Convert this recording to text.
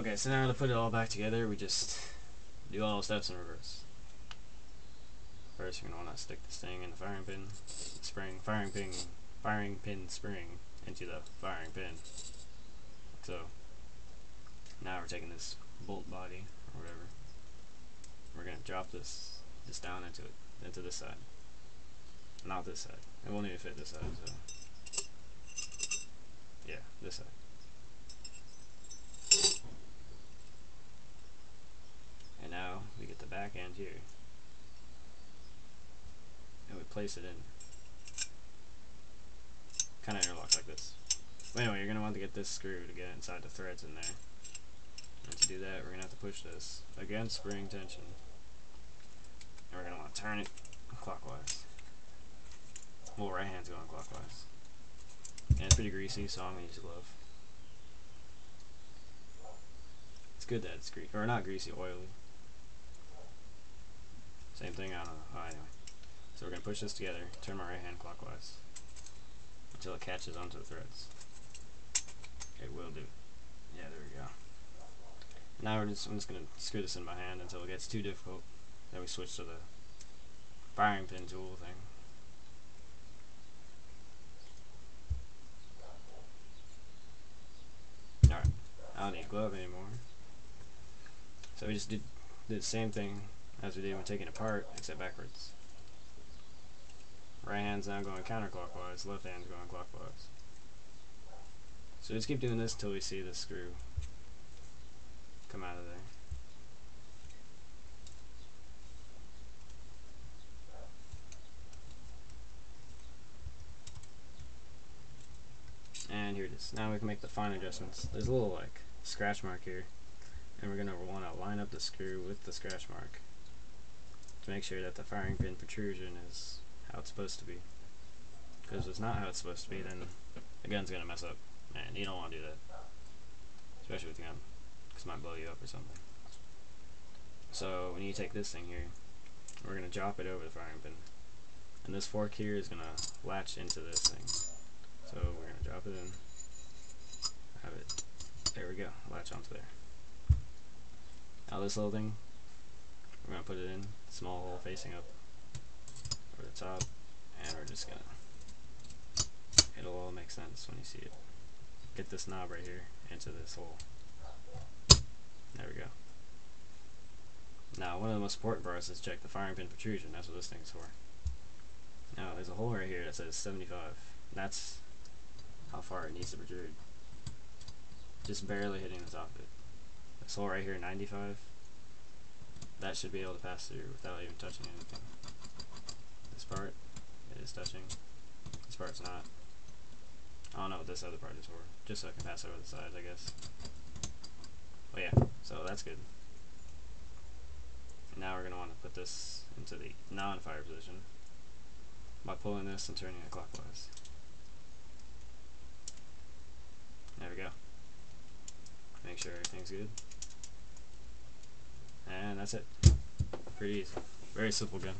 Okay, so now to put it all back together, we just do all the steps in reverse. First, you're going to want to stick this thing in the firing pin spring, firing pin spring into the firing pin. So now we're taking this bolt body or whatever. We're going to drop this down into it, into this side, not this side. It won't even fit this side. So yeah, this side. And now we get the back end here, and we place it in, kind of interlocks like this. But anyway, you're going to want to get this screw to get inside the threads in there. And to do that, we're going to have to push this against spring tension, and we're going to want to turn it clockwise. Well, right hand's going clockwise. And it's pretty greasy, so I'm going to use a glove. It's good that it's greasy, or not greasy, oily. Same thing, I don't know. Oh, anyway. So we're going to push this together, turn my right hand clockwise until it catches onto the threads. It will do. Yeah, there we go. Now I'm just going to screw this in my hand until it gets too difficult. Then we switch to the firing pin tool thing. Alright, I don't need a glove anymore. So we just did the same thing as we did when taking it apart, except backwards. Right hand's now going counterclockwise, left hand's going clockwise. So just keep doing this until we see the screw come out of there. And here it is. Now we can make the fine adjustments. There's a little like scratch mark here, and we're going to want to line up the screw with the scratch mark to make sure that the firing pin protrusion is how it's supposed to be. Because if it's not how it's supposed to be, then the gun's going to mess up, and you don't want to do that, especially with the gun, because it might blow you up or something. So when you take this thing here, we're going to drop it over the firing pin, and this fork here is going to latch into this thing. So we're going to drop it in, have it, there we go, latch onto there. Now this little thing, we're going to put it in, small hole facing up over the top, and we're just going to, it'll all make sense when you see it. Get this knob right here into this hole. There we go. Now one of the most important parts is check the firing pin protrusion. That's what this thing's for. Now there's a hole right here that says 75. That's how far it needs to protrude. Just barely hitting the top of it. This hole right here, 95. That should be able to pass through without even touching anything. This part, it is touching. This part's not. I don't know what this other part is for. Just so I can pass over the sides, I guess. But yeah, so that's good. And now we're going to want to put this into the non-fire position by pulling this and turning it clockwise. There we go. Make sure everything's good. And that's it. Pretty easy. Very simple gun.